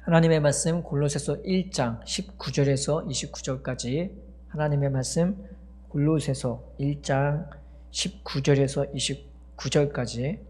하나님의 말씀 골로새서 1장 19절에서 29절까지 하나님의 말씀 골로새서 1장 19절에서 29절까지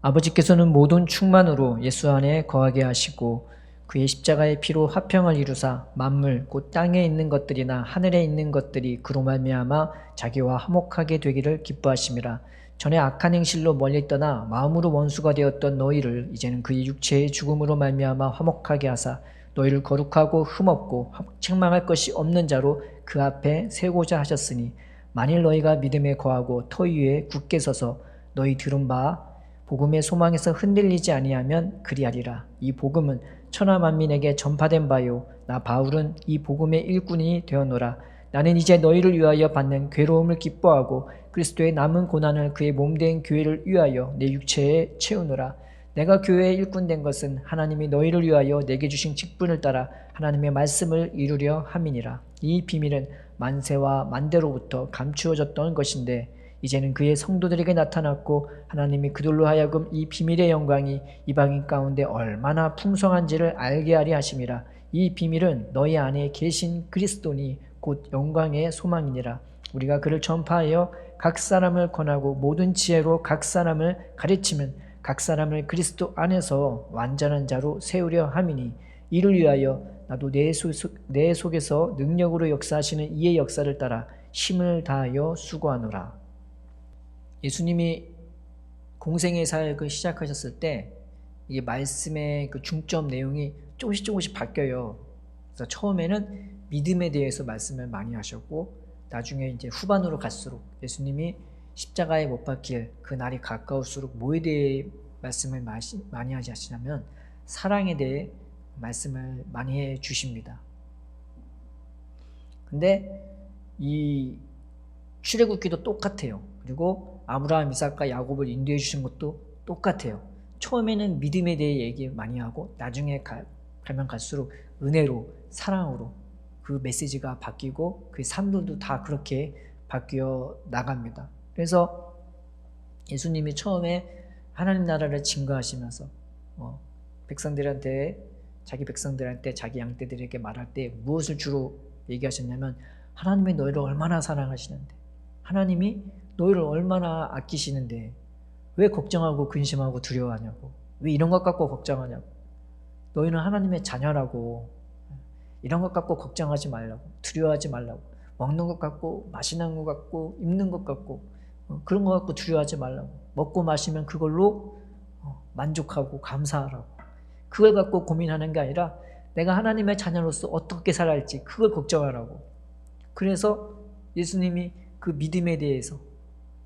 아버지께서는 모든 충만으로 예수 안에 거하게 하시고 그의 십자가의 피로 화평을 이루사 만물 곧 땅에 있는 것들이나 하늘에 있는 것들이 그로 말미암아 자기와 화목하게 되기를 기뻐하심이라. 전에 악한 행실로 멀리 떠나 마음으로 원수가 되었던 너희를 이제는 그의 육체의 죽음으로 말미암아 화목하게 하사 너희를 거룩하고 흠없고 책망할 것이 없는 자로 그 앞에 세우고자 하셨으니 만일 너희가 믿음에 거하고 터 위에 굳게 서서 너희 들은 바 복음의 소망에서 흔들리지 아니하면 그리하리라. 이 복음은 천하 만민에게 전파된 바요 나 바울은 이 복음의 일꾼이 되었노라. 나는 이제 너희를 위하여 받는 괴로움을 기뻐하고 그리스도의 남은 고난을 그의 몸된 교회를 위하여 내 육체에 채우노라. 내가 교회의 일꾼 된 것은 하나님이 너희를 위하여 내게 주신 직분을 따라 하나님의 말씀을 이루려 함이니라. 이 비밀은 만세와 만대로부터 감추어졌던 것인데 이제는 그의 성도들에게 나타났고 하나님이 그들로 하여금 이 비밀의 영광이 이방인 가운데 얼마나 풍성한지를 알게 하리 하심이라. 이 비밀은 너희 안에 계신 그리스도니 곧 영광의 소망이니라. 우리가 그를 전파하여 각 사람을 권하고 모든 지혜로 각 사람을 가르치면 각 사람을 그리스도 안에서 완전한 자로 세우려 함이니 이를 위하여 나도 내 속에서 능력으로 역사하시는 이의 역사를 따라 힘을 다하여 수고하노라. 예수님이 공생의 사역을 시작하셨을 때 이게 말씀의 그 중점 내용이 조금씩 바뀌어요. 그래서 처음에는 믿음에 대해서 말씀을 많이 하셨고 나중에 이제 후반으로 갈수록 예수님이 십자가에 못 박힐 그 날이 가까울수록 뭐에 대해 말씀을 많이 하시냐면 사랑에 대해 말씀을 많이 해 주십니다. 근데 이 출애굽기도 똑같아요. 그리고 아브라함, 이삭과 야곱을 인도해 주신 것도 똑같아요. 처음에는 믿음에 대해 얘기 많이 하고 나중에 가면 갈수록 은혜로 사랑으로 그 메시지가 바뀌고 그 삶들도 다 그렇게 바뀌어 나갑니다. 그래서 예수님이 처음에 하나님 나라를 증거하시면서 자기 백성들한테 자기 양떼들에게 말할 때 무엇을 주로 얘기하셨냐면 하나님이 너희를 얼마나 사랑하시는데 하나님이 너희를 얼마나 아끼시는데 왜 걱정하고 근심하고 두려워하냐고 왜 이런 것 갖고 걱정하냐고 너희는 하나님의 자녀라고 이런 것 갖고 걱정하지 말라고 두려워하지 말라고 먹는 것 갖고 마시는 것 갖고 입는 것 갖고 그런 것 갖고 두려워하지 말라고 먹고 마시면 그걸로 만족하고 감사하라고 그걸 갖고 고민하는 게 아니라 내가 하나님의 자녀로서 어떻게 살아야 할지 그걸 걱정하라고. 그래서 예수님이 그 믿음에 대해서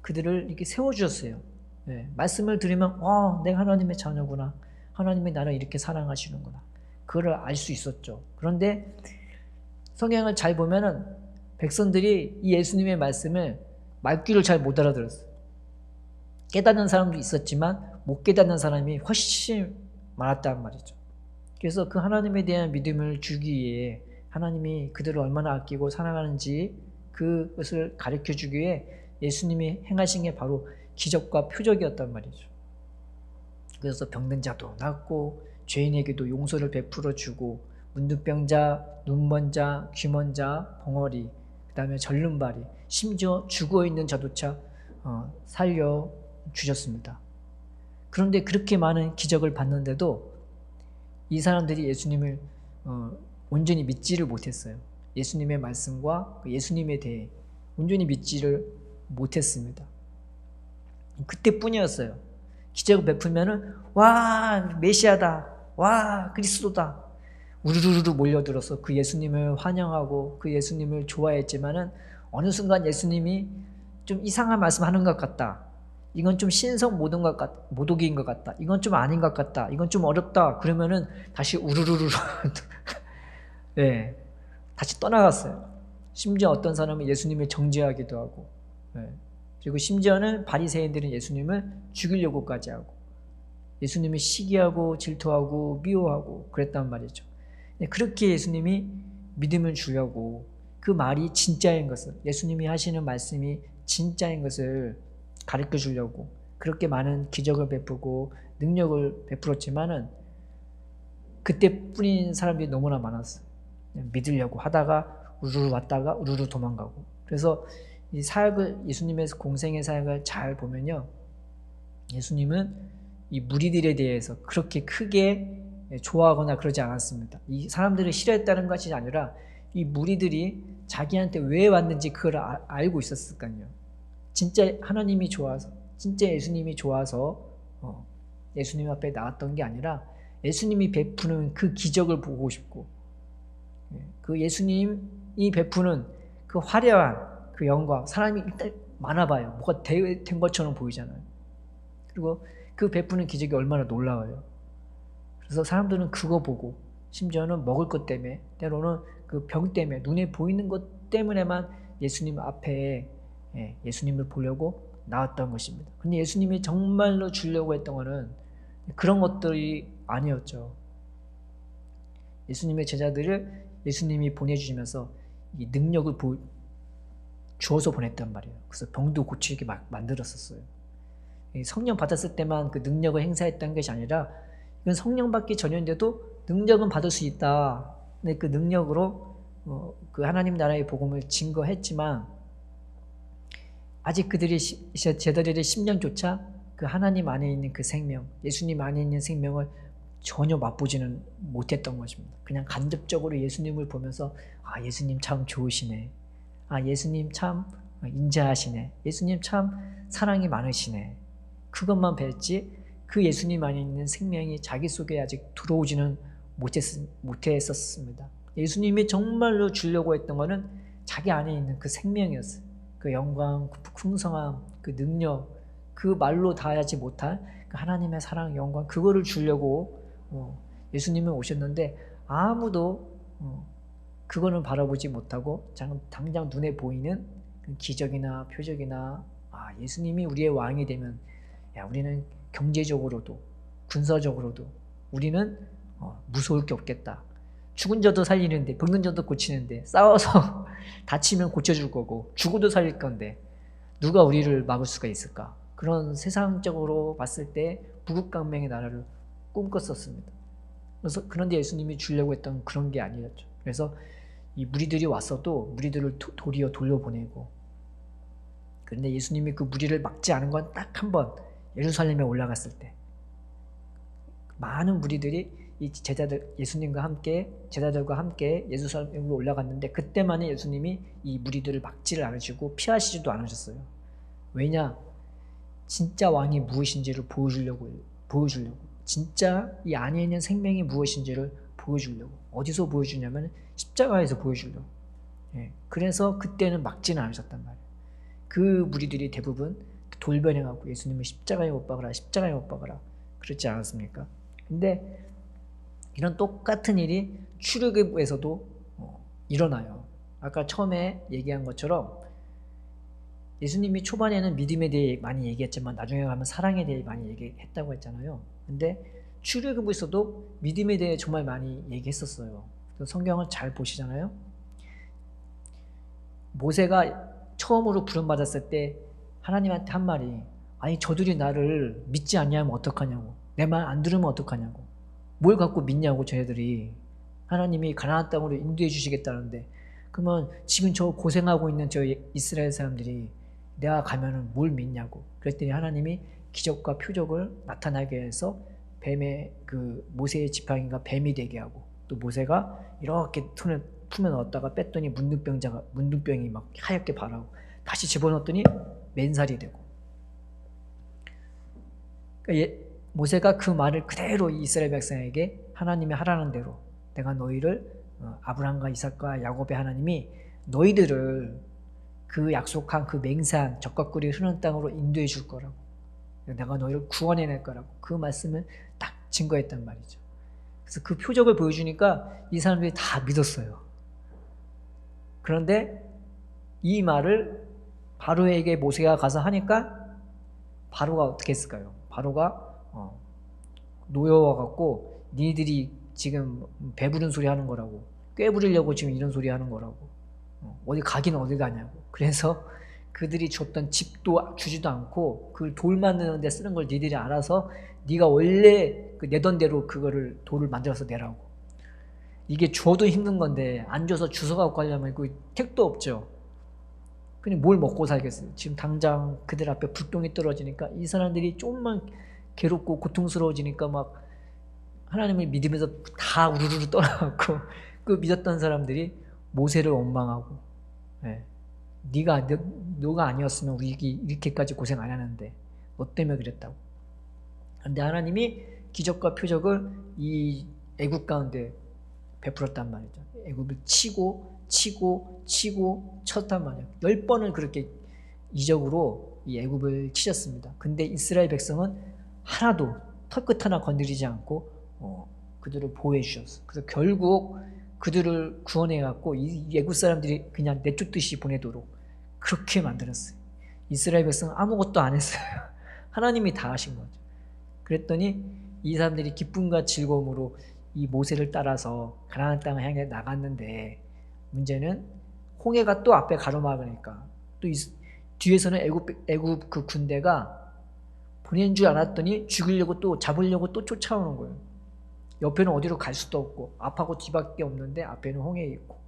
그들을 이렇게 세워주셨어요. 네, 말씀을 들으면 내가 하나님의 자녀구나. 하나님이 나를 이렇게 사랑하시는구나. 그걸 알 수 있었죠. 그런데 성경을 잘 보면은 백성들이 이 예수님의 말씀을 말귀를 잘 못 알아들었어요. 깨닫는 사람도 있었지만 못 깨닫는 사람이 훨씬 많았단 말이죠. 그래서 그 하나님에 대한 믿음을 주기 위해 하나님이 그들을 얼마나 아끼고 사랑하는지 그것을 가르쳐 주기 위해 예수님이 행하신 게 바로 기적과 표적이었단 말이죠. 그래서 병든 자도 낫고 죄인에게도 용서를 베풀어 주고 문둥병자, 눈먼 자, 귀먼 자, 벙어리, 그 다음에 절름발이 심지어 죽어있는 자조차 살려 주셨습니다. 그런데 그렇게 많은 기적을 봤는데도 이 사람들이 예수님을 온전히 믿지를 못했어요. 예수님의 말씀과 예수님에 대해 온전히 믿지를 못했습니다. 그때뿐이었어요. 기적을 베풀면은 와 메시아다, 와 그리스도다, 우르르르 몰려들어서 그 예수님을 환영하고 그 예수님을 좋아했지만은 어느 순간 예수님이 좀 이상한 말씀하는 것 같다. 이건 좀 신성 모독인 것 같다. 이건 좀 아닌 것 같다. 이건 좀 어렵다. 그러면은 다시 우르르르 네, 다시 떠나갔어요. 심지어 어떤 사람은 예수님을 정죄하기도 하고 그리고 심지어는 바리새인들은 예수님을 죽이려고까지 하고 예수님을 시기하고 질투하고 미워하고 그랬단 말이죠. 그렇게 예수님이 믿음을 주려고 그 말이 진짜인 것을 예수님이 하시는 말씀이 진짜인 것을 가르쳐 주려고 그렇게 많은 기적을 베푸고 능력을 베풀었지만은 그때 뿐인 사람들이 너무나 많았어요. 그냥 믿으려고 하다가 우르르 왔다가 우르르 도망가고. 그래서 이 사역을, 예수님의 공생의 사역을 잘 보면요, 예수님은 이 무리들에 대해서 그렇게 크게 좋아하거나 그러지 않았습니다. 이 사람들을 싫어했다는 것이 아니라 이 무리들이 자기한테 왜 왔는지 그걸 알고 있었을까요. 진짜 하나님이 좋아서, 진짜 예수님이 좋아서 예수님 앞에 나왔던 게 아니라 예수님이 베푸는 그 기적을 보고 싶고, 그 예수님이 베푸는 그 화려한 그 영광, 사람이 일단 많아봐요. 뭐가 된 것처럼 보이잖아요. 그리고 그 베푸는 기적이 얼마나 놀라워요. 그래서 사람들은 그거 보고, 심지어는 먹을 것 때문에, 때로는 그 병 때문에, 눈에 보이는 것 때문에만 예수님 앞에 예수님을 보려고 나왔던 것입니다. 근데 예수님이 정말로 주려고 했던 것은 그런 것들이 아니었죠. 예수님의 제자들을 예수님이 보내주시면서 이 능력을 주어서 보냈단 말이에요. 그래서 병도 고치게 만들었었어요. 성령 받았을 때만 그 능력을 행사했던 것이 아니라, 이건 성령 받기 전인데도 능력은 받을 수 있다. 근데 그 능력으로 그 하나님 나라의 복음을 증거했지만, 아직 그들의 제자들의 심령조차 그 하나님 안에 있는 그 생명, 예수님 안에 있는 생명을 전혀 맛보지는 못했던 것입니다. 그냥 간접적으로 예수님을 보면서, 아, 예수님 참 좋으시네. 아, 예수님 참 인자하시네. 예수님 참 사랑이 많으시네. 그것만 뵀지, 그 예수님 안에 있는 생명이 자기 속에 아직 들어오지는 못했었습니다. 예수님이 정말로 주려고 했던 것은 자기 안에 있는 그 생명이었어요. 그 영광, 그 풍성함, 그 능력, 그 말로 다하지 못할 그 하나님의 사랑, 영광, 그거를 주려고 예수님은 오셨는데, 아무도 그거는 바라보지 못하고 당장 눈에 보이는 그 기적이나 표적이나, 아, 예수님이 우리의 왕이 되면, 야, 우리는 경제적으로도 군사적으로도 우리는 무서울 게 없겠다. 죽은 자도 살리는데, 병든 자도 고치는데, 싸워서 다치면 고쳐줄 거고 죽어도 살릴 건데 누가 우리를 막을 수가 있을까? 그런 세상적으로 봤을 때 부국강명의 나라를 꿈꿨었습니다. 그런데 예수님이 주려고 했던 그런 게 아니었죠. 그래서 이 무리들이 왔어도 무리들을 도리어 돌려보내고, 그런데 예수님이 그 무리를 막지 않은 건 딱 한 번, 예루살렘에 올라갔을 때 많은 무리들이 이 예수님과 함께, 제자들과 함께 예루살렘으로 올라갔는데, 그때만에 예수님이 이 무리들을 막지를 않으시고 피하시지도 않으셨어요. 왜냐? 진짜 왕이 무엇인지를 보여주려고. 진짜 이 안에 있는 생명이 무엇인지를 보여주려고. 어디서 보여주냐면 십자가에서 보여주려고. 그래서 그때는 막지는 않으셨단 말이에요. 그 무리들이 대부분 돌변해갖고 예수님을 십자가에 못 박으라, 십자가에 못 박으라 그렇지 않았습니까? 근데 이런 똑같은 일이 출애굽에서도 일어나요. 아까 처음에 얘기한 것처럼 예수님이 초반에는 믿음에 대해 많이 얘기했지만 나중에 가면 사랑에 대해 많이 얘기했다고 했잖아요. 근데 출애굽에서도 믿음에 대해 정말 많이 얘기했었어요. 성경을 잘 보시잖아요. 모세가 처음으로 부름받았을 때 하나님한테 한 말이, 아니 저들이 나를 믿지 않냐면 어떡하냐고, 내 말 안 들으면 어떡하냐고, 뭘 갖고 믿냐고, 쟤네들이 하나님이 가나안 땅으로 인도해 주시겠다는데, 그러면 지금 저 고생하고 있는 저 이스라엘 사람들이 내가 가면은 뭘 믿냐고. 그랬더니 하나님이 기적과 표적을 나타나게 해서 뱀의 그 모세의 지팡이가 뱀이 되게 하고, 또 모세가 이렇게 손에 품에 넣었다가 뺐더니 문둥병이 막 하얗게 바라고, 다시 집어넣었더니 맨살이 되고. 그러니까 모세가 그 말을 그대로 이스라엘 백성에게 하나님이 하라는 대로, 내가 너희를 아브라함과 이삭과 야곱의 하나님이 너희들을 그 약속한 그 맹세한 젖과 꿀이 흐르는 땅으로 인도해 줄 거라고, 내가 너희를 구원해낼 거라고 그 말씀을 딱 증거했단 말이죠. 그래서 그 표적을 보여주니까 이 사람들이 다 믿었어요. 그런데 이 말을 바로에게 모세가 가서 하니까 바로가 어떻게 했을까요? 바로가 노여워갖고 니들이 지금 배부른 소리 하는 거라고, 꾀 부리려고 지금 이런 소리 하는 거라고, 어디 가긴 어디 가냐고. 그래서 그들이 줬던 집도 주지도 않고 그 돌 만드는 데 쓰는 걸 니들이 알아서 네가 원래 그 내던 대로 그거를 돌을 만들어서 내라고. 이게 줘도 힘든 건데 안 줘서 주워 갖고 가려면 그 택도 없죠. 그냥 뭘 먹고 살겠어요. 지금 당장 그들 앞에 불똥이 떨어지니까 이 사람들이 조금만 괴롭고 고통스러워지니까 막 하나님을 믿으면서 다 우르르 떠나갖고 그 믿었던 사람들이 모세를 원망하고, 예. 너가 아니었으면 우리 이렇게까지 고생 안 하는데 너 때문에 그랬다고. 근데 하나님이 기적과 표적을 이 애굽 가운데 베풀었단 말이죠. 애굽을 치고 쳤단 말이에요. 10번을 그렇게 이적으로 이 애굽을 치셨습니다. 근데 이스라엘 백성은 하나도 털끝 하나 건드리지 않고 그들을 보호해 주셨어요. 그래서 결국 그들을 구원해 갖고 이 애굽 사람들이 그냥 내쫓듯이 보내도록 그렇게 만들었어요. 이스라엘 백성은 아무것도 안 했어요. 하나님이 다 하신 거죠. 그랬더니 이 사람들이 기쁨과 즐거움으로 이 모세를 따라서 가나안 땅을 향해 나갔는데, 문제는 홍해가 또 앞에 가로막으니까 또 뒤에서는 애굽 그 군대가 보낸 줄 알았더니 죽이려고 또 잡으려고 또 쫓아오는 거예요. 옆에는 어디로 갈 수도 없고 앞하고 뒤밖에 없는데 앞에는 홍해 있고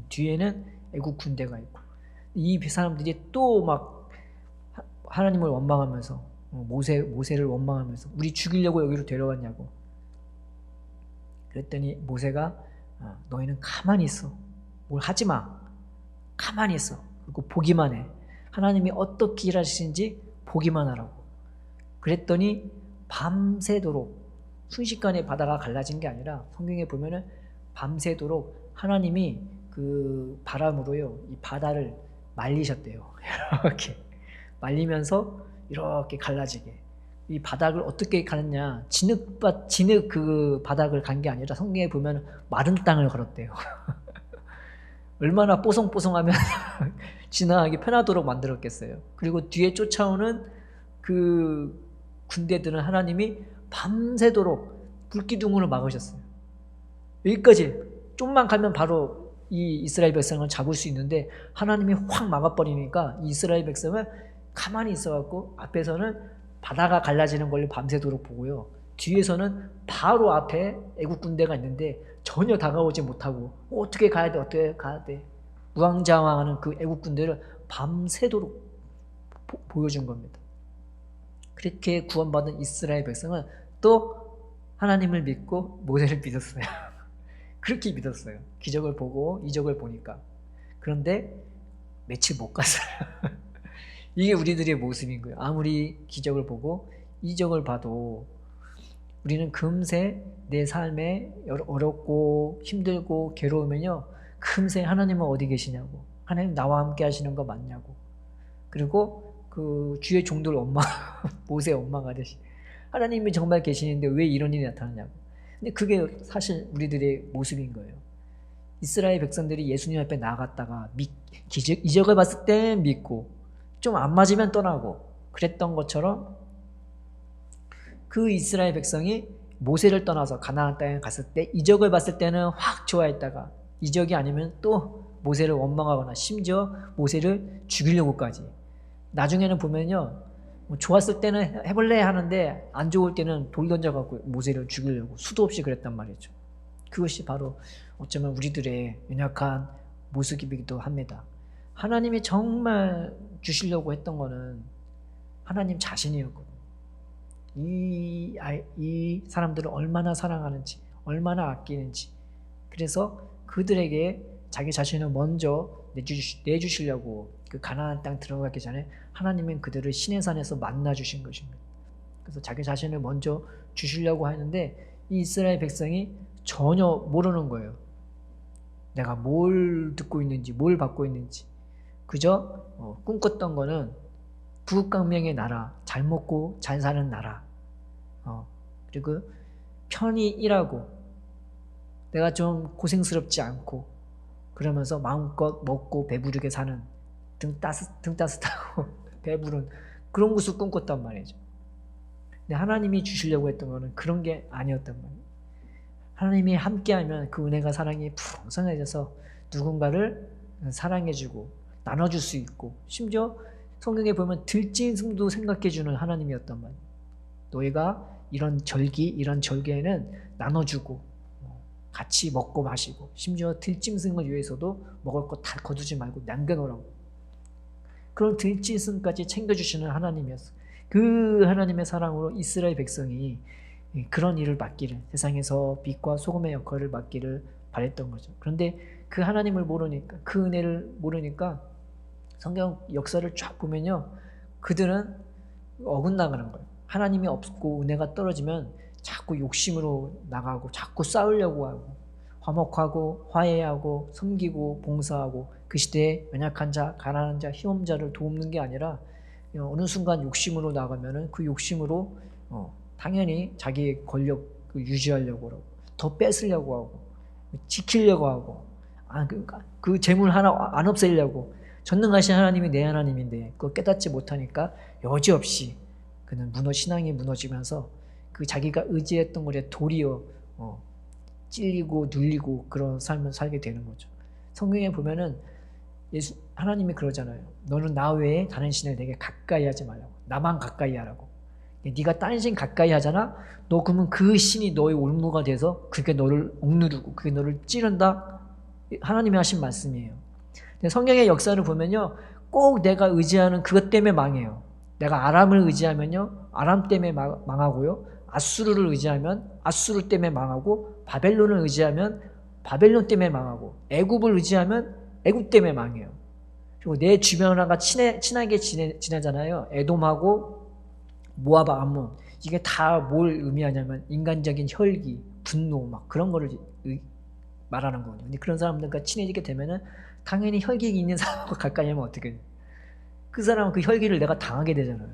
뒤에는 애굽 군대가 있고, 이 사람들이 또 막 하나님을 원망하면서 모세를 원망하면서 우리 죽이려고 여기로 데려왔냐고. 그랬더니 모세가 너희는 가만히 있어. 뭘 하지 마. 가만히 있어. 그리고 보기만 해. 하나님이 어떻게 일하시는지 보기만 하라고. 그랬더니 밤새도록, 순식간에 바다가 갈라진 게 아니라 성경에 보면은 밤새도록 하나님이 그 바람으로요 이 바다를 말리셨대요. 이렇게 말리면서 이렇게 갈라지게. 이 바닥을 어떻게 가느냐, 진흙 그 바닥을 간 게 아니라 성경에 보면 마른 땅을 걸었대요. 얼마나 뽀송뽀송하면 지나가기 편하도록 만들었겠어요. 그리고 뒤에 쫓아오는 그 군대들은 하나님이 밤새도록 불기둥으로 막으셨어요. 여기까지 좀만 가면 바로 이 이스라엘 백성을 잡을 수 있는데 하나님이 확 막아버리니까 이스라엘 백성은 가만히 있어갖고 앞에서는 바다가 갈라지는 걸 밤새도록 보고요. 뒤에서는 바로 앞에 애국 군대가 있는데 전혀 다가오지 못하고 어떻게 가야 돼. 우왕좌왕하는 그 애국 군대를 밤새도록 보여준 겁니다. 그렇게 구원받은 이스라엘 백성은 또 하나님을 믿고 모세를 믿었어요. 그렇게 믿었어요. 기적을 보고 이적을 보니까. 그런데 며칠 못 갔어요. 이게 우리들의 모습인 거예요. 아무리 기적을 보고 이적을 봐도 우리는 금세 내 삶에 어렵고 힘들고 괴로우면요, 금세 하나님은 어디 계시냐고, 하나님 나와 함께 하시는 거 맞냐고, 그리고 그 주의 종들 모세 원망하듯이 하나님이 정말 계시는데 왜 이런 일이 나타나냐고. 근데 그게 사실 우리들의 모습인 거예요. 이스라엘 백성들이 예수님 앞에 나아갔다가 이적을 봤을 때 믿고 좀 안 맞으면 떠나고 그랬던 것처럼 그 이스라엘 백성이 모세를 떠나서 가나안 땅에 갔을 때 이적을 봤을 때는 확 좋아했다가 이적이 아니면 또 모세를 원망하거나 심지어 모세를 죽이려고까지. 나중에는 보면요, 좋았을 때는 해볼래 하는데 안 좋을 때는 돌 던져갖고 모세를 죽이려고 수도 없이 그랬단 말이죠. 그것이 바로 어쩌면 우리들의 연약한 모습이기도 합니다. 하나님이 정말 주시려고 했던 거는 하나님 자신이었거든요. 이 사람들을 얼마나 사랑하는지, 얼마나 아끼는지. 그래서 그들에게 자기 자신을 먼저 내주시려고 그 가나안 땅 들어가기 전에 하나님은 그들을 시내산에서 만나 주신 것입니다. 그래서 자기 자신을 먼저 주시려고 하는데 이 이스라엘 백성이 전혀 모르는 거예요. 내가 뭘 듣고 있는지, 뭘 받고 있는지. 그저 꿈꿨던 거는 북극강명의 나라, 잘 먹고 잘 사는 나라, 그리고 편히 일하고 내가 좀 고생스럽지 않고 그러면서 마음껏 먹고 배부르게 사는, 등 따뜻하고 배부른 그런 것을 꿈꿨단 말이죠. 근데 하나님이 주시려고 했던 거는 그런 게 아니었단 말이에요. 하나님이 함께하면 그 은혜가 사랑이 풍성해져서 누군가를 사랑해주고 나눠줄 수 있고, 심지어 성경에 보면 들짐승도 생각해주는 하나님이었단 말이에요. 너희가 이런 절기에는 나눠주고 같이 먹고 마시고, 심지어 들짐승을 위해서도 먹을 거 다 거두지 말고 남겨놓으라고. 그런 들짐승까지 챙겨주시는 하나님이었어요. 그 하나님의 사랑으로 이스라엘 백성이 그런 일을 맡기를, 세상에서 빛과 소금의 역할을 맡기를 바랬던 거죠. 그런데 그 하나님을 모르니까, 그 은혜를 모르니까 성경 역사를 쫙 보면요, 그들은 어긋나가는 거예요. 하나님이 없고 은혜가 떨어지면 자꾸 욕심으로 나가고 자꾸 싸우려고 하고 화목하고 화해하고 섬기고 봉사하고, 그 시대에 연약한 자, 가난한 자, 힘없는 자를 돕는 게 아니라 어느 순간 욕심으로 나가면은 그 욕심으로 당연히 자기의 권력 유지하려고 하고, 더 뺏으려고 하고, 지키려고 하고, 그 재물 하나 안 없애려고. 전능하신 하나님이 내 하나님인데 그거 깨닫지 못하니까 여지없이 그는 신앙이 무너지면서 그 자기가 의지했던 것에 도리어 찔리고 눌리고 그런 삶을 살게 되는 거죠. 성경에 보면은 하나님이 그러잖아요. 너는 나 외에 다른 신을 내게 가까이 하지 말라고. 나만 가까이 하라고. 네가 다른 신 가까이 하잖아. 너 그러면 그 신이 너의 올무가 돼서 그게 너를 억누르고 그게 너를 찌른다. 하나님이 하신 말씀이에요. 성경의 역사를 보면요, 꼭 내가 의지하는 그것 때문에 망해요. 내가 아람을 의지하면요, 아람 때문에 망하고요, 아수르를 의지하면 아수르 때문에 망하고, 바벨론을 의지하면 바벨론 때문에 망하고, 애굽을 의지하면 애굽 때문에 망해요. 그리고 내 주변하고 친하게 지내잖아요. 에돔하고 모압, 암몬. 이게 다 뭘 의미하냐면 인간적인 혈기, 분노 막 그런 거를 말하는 거거든요. 근데 그런 사람들과 친해지게 되면은 당연히 혈기 있는 사람과 가까이 하면 어떻게 돼? 그 사람은 그 혈기를 내가 당하게 되잖아요.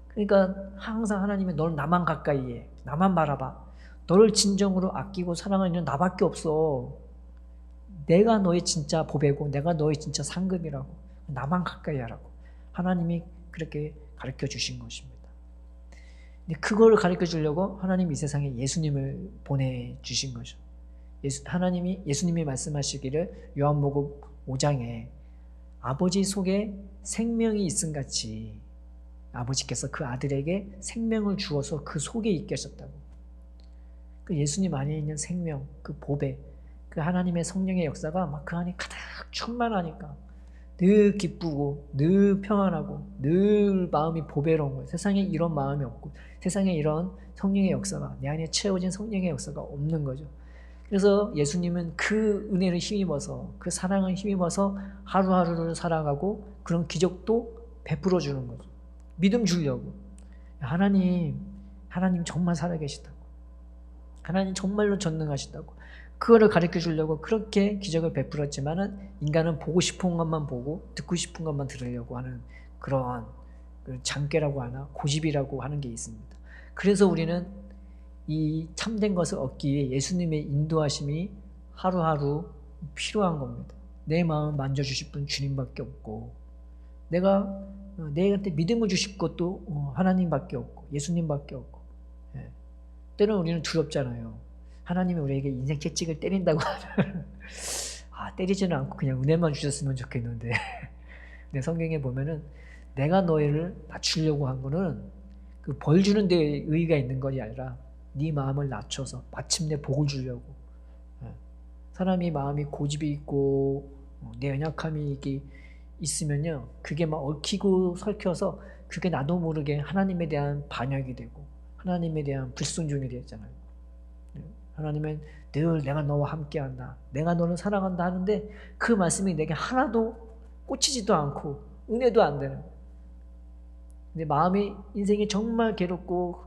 그러니까 항상 하나님은 너는 나만 가까이 해. 나만 바라봐. 너를 진정으로 아끼고 사랑하는 나밖에 없어. 내가 너의 진짜 보배고 내가 너의 진짜 상급이라고. 나만 가까이 하라고. 하나님이 그렇게 가르쳐 주신 것입니다. 근데 그걸 가르쳐 주려고 하나님이 이 세상에 예수님을 보내주신 거죠. 예수님이 말씀하시기를 요한복음 5장에 아버지 속에 생명이 있음같이 아버지께서 그 아들에게 생명을 주어서 그 속에 있게 하셨다고. 그 예수님 안에 있는 생명, 그 보배, 그 하나님의 성령의 역사가 막 그 안에 가득 충만하니까 늘 기쁘고 늘 평안하고 늘 마음이 보배로운 거예요. 세상에 이런 마음이 없고 세상에 이런 성령의 역사가, 내 안에 채워진 성령의 역사가 없는 거죠. 그래서 예수님은 그 은혜를 힘입어서, 그 사랑을 힘입어서 하루하루를 살아가고 그런 기적도 베풀어 주는 거죠. 믿음 주려고. 하나님 정말 살아계시다고. 하나님 정말로 전능하시다고. 그거를 가르쳐 주려고 그렇게 기적을 베풀었지만은 인간은 보고 싶은 것만 보고 듣고 싶은 것만 들으려고 하는 그러한 장꾀라고 하나 고집이라고 하는 게 있습니다. 그래서 우리는 이 참된 것을 얻기 위해 예수님의 인도하심이 하루하루 필요한 겁니다. 내 마음 만져주실 분 주님밖에 없고, 내가 내한테 믿음을 주실 것도 하나님밖에 없고 예수님밖에 없고. 때로는 우리는 두렵잖아요. 하나님이 우리에게 인생 채찍을 때린다고 하면 때리지는 않고 그냥 은혜만 주셨으면 좋겠는데 근데 성경에 보면은 내가 너희를 낮추려고 한 거는 그 벌 주는 데 의의가 있는 것이 아니라 네 마음을 낮춰서 마침내 복을 주려고. 사람이 마음이 고집이 있고 내 연약함이 이게 있으면요, 그게 막 얽히고 설켜서 그게 나도 모르게 하나님에 대한 반역이 되고 하나님에 대한 불순종이 되잖아요. 하나님은 늘 내가 너와 함께한다, 내가 너를 사랑한다 하는데 그 말씀이 내게 하나도 꽂히지도 않고 은혜도 안 되는. 근데 마음이, 인생이 정말 괴롭고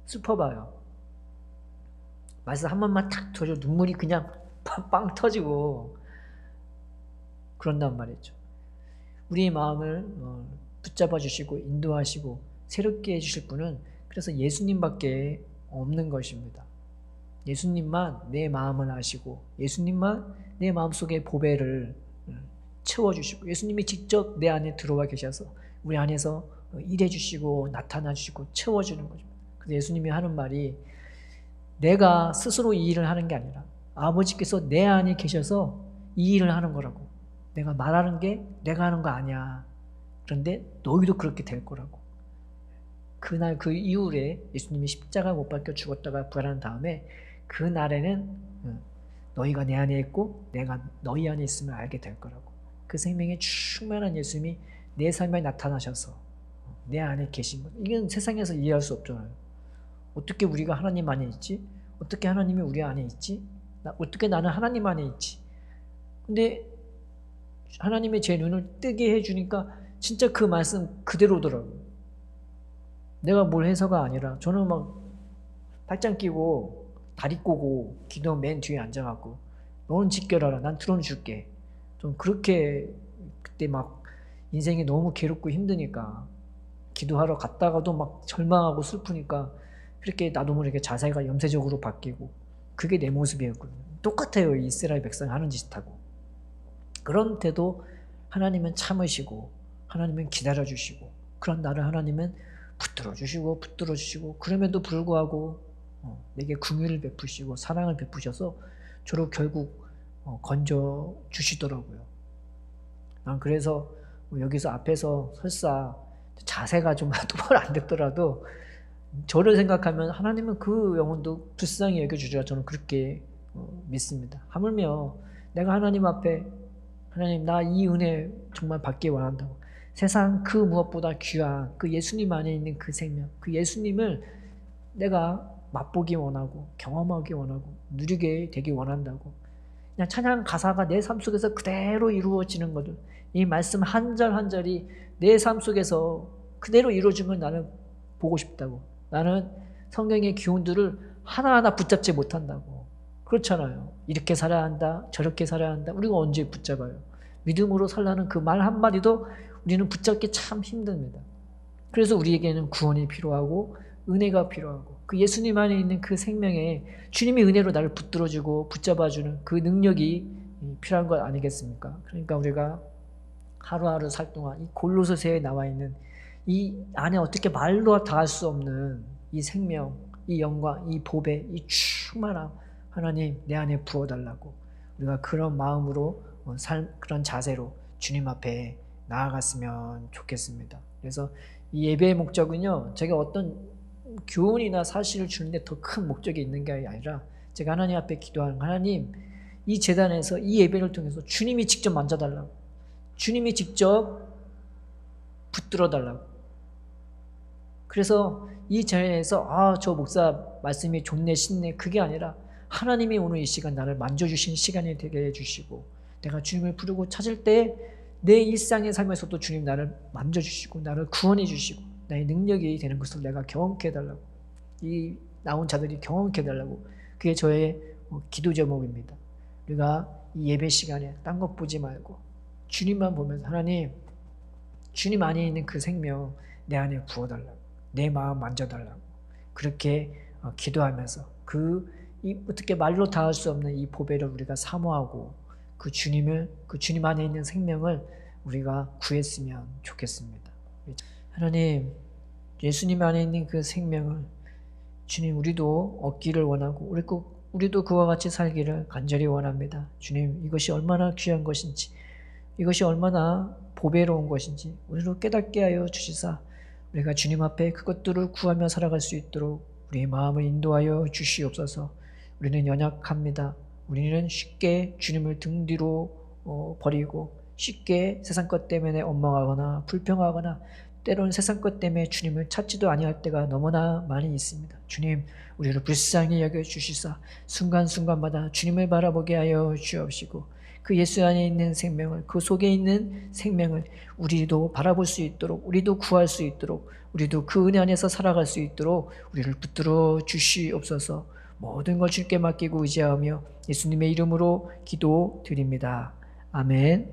슬퍼봐요. 말씀 한 번만 탁 터져 눈물이 그냥 빵 터지고 그런단 말이죠. 우리의 마음을 붙잡아 주시고 인도하시고 새롭게 해주실 분은 그래서 예수님밖에 없는 것입니다. 예수님만 내 마음을 아시고 예수님만 내 마음속의 보배를 채워주시고 예수님이 직접 내 안에 들어와 계셔서 우리 안에서 일해주시고 나타나주시고 채워주는 거죠. 그래서 예수님이 하는 말이 내가 스스로 이 일을 하는 게 아니라 아버지께서 내 안에 계셔서 이 일을 하는 거라고. 내가 말하는 게 내가 하는 거 아니야. 그런데 너희도 그렇게 될 거라고. 그날 그 이후에 예수님이 십자가 못 박혀 죽었다가 부활한 다음에 그 날에는 너희가 내 안에 있고 내가 너희 안에 있음을 알게 될 거라고. 그 생명에 충만한 예수님이 내 삶에 나타나셔서 내 안에 계신 것. 이건 세상에서 이해할 수 없잖아요. 어떻게 우리가 하나님 안에 있지? 어떻게 하나님이 우리 안에 있지? 어떻게 나는 하나님 안에 있지? 근데 하나님이 제 눈을 뜨게 해주니까 진짜 그 말씀 그대로더라고요. 내가 뭘 해서가 아니라 저는 막 팔짱 끼고 다리 꼬고 기도 맨 뒤에 앉아갖고 너는 지켜라라, 난 트론 줄게. 좀 그렇게 그때 막 인생이 너무 괴롭고 힘드니까 기도하러 갔다가도 막 절망하고 슬프니까 그렇게 나도 모르게 자세가 염세적으로 바뀌고 그게 내 모습이었거든요. 똑같아요. 이스라엘 백성이 하는 짓하고. 그런 때도 하나님은 참으시고 하나님은 기다려주시고 그런 나를 하나님은 붙들어주시고 그럼에도 불구하고 내게 긍휼을 베푸시고 사랑을 베푸셔서 저를 결국 건져주시더라고요. 난 그래서 여기서 앞에서 설사 자세가 좀 똑바로 안 됐더라도 저를 생각하면 하나님은 그 영혼도 불쌍히 여겨주리라 저는 그렇게 믿습니다. 하물며 내가 하나님 앞에 하나님 나 이 은혜 정말 받기 원한다고 세상 그 무엇보다 귀한 그 예수님 안에 있는 그 생명 그 예수님을 내가 맛보기 원하고 경험하기 원하고 누리게 되기 원한다고 그냥 찬양 가사가 내 삶 속에서 그대로 이루어지는 거든 이 말씀 한 절 한 절이 내 삶 속에서 그대로 이루어진 걸 나는 보고 싶다고 나는 성경의 기운들을 하나하나 붙잡지 못한다고 그렇잖아요. 이렇게 살아야 한다 저렇게 살아야 한다 우리가 언제 붙잡아요. 믿음으로 살라는 그 말 한마디도 우리는 붙잡기 참 힘듭니다. 그래서 우리에게는 구원이 필요하고 은혜가 필요하고 그 예수님 안에 있는 그 생명에 주님이 은혜로 나를 붙들어주고 붙잡아주는 그 능력이 필요한 것 아니겠습니까? 그러니까 우리가 하루하루 살 동안 이 골로새서에 나와 있는 이 안에 어떻게 말로 다 할 수 없는 이 생명, 이 영광, 이 보배, 이 충만함 하나님 내 안에 부어달라고 우리가 그런 마음으로 그런 자세로 주님 앞에 나아갔으면 좋겠습니다. 그래서 이 예배의 목적은요 제가 어떤 교훈이나 사실을 주는데 더 큰 목적이 있는 게 아니라 제가 하나님 앞에 기도하는 하나님 이 제단에서 이 예배를 통해서 주님이 직접 만져달라고 주님이 직접 붙들어달라고 그래서 이 자리에서 저 목사 말씀이 좋네 신네 그게 아니라 하나님이 오늘 이 시간 나를 만져주신 시간이 되게 해주시고 내가 주님을 부르고 찾을 때 내 일상의 삶에서도 주님 나를 만져주시고 나를 구원해 주시고 나의 능력이 되는 것을 내가 경험케 해달라고 이 나온 자들이 경험케 해달라고 그게 저의 기도 제목입니다. 우리가 이 예배 시간에 딴 것 보지 말고 주님만 보면서 하나님 주님 안에 있는 그 생명 내 안에 부어달라고 내 마음 만져달라고 그렇게 기도하면서 어떻게 말로 다 할 수 없는 이 보배를 우리가 사모하고 그 주님 안에 있는 생명을 우리가 구했으면 좋겠습니다. 하나님, 예수님 안에 있는 그 생명을 주님 우리도 얻기를 원하고 우리도 그와 같이 살기를 간절히 원합니다. 주님 이것이 얼마나 귀한 것인지 이것이 얼마나 보배로운 것인지 우리로 깨닫게 하여 주시사 우리가 주님 앞에 그것들을 구하며 살아갈 수 있도록 우리의 마음을 인도하여 주시옵소서. 우리는 연약합니다. 우리는 쉽게 주님을 등 뒤로 버리고 쉽게 세상 것 때문에 원망하거나 불평하거나 때로는 세상 것 때문에 주님을 찾지도 아니할 때가 너무나 많이 있습니다. 주님 우리를 불쌍히 여겨주시사 순간순간마다 주님을 바라보게 하여 주옵시고 그 예수 안에 있는 생명을 그 속에 있는 생명을 우리도 바라볼 수 있도록 우리도 구할 수 있도록 우리도 그 은혜 안에서 살아갈 수 있도록 우리를 붙들어 주시옵소서. 모든 걸 주께 맡기고 의지하며 예수님의 이름으로 기도드립니다. 아멘.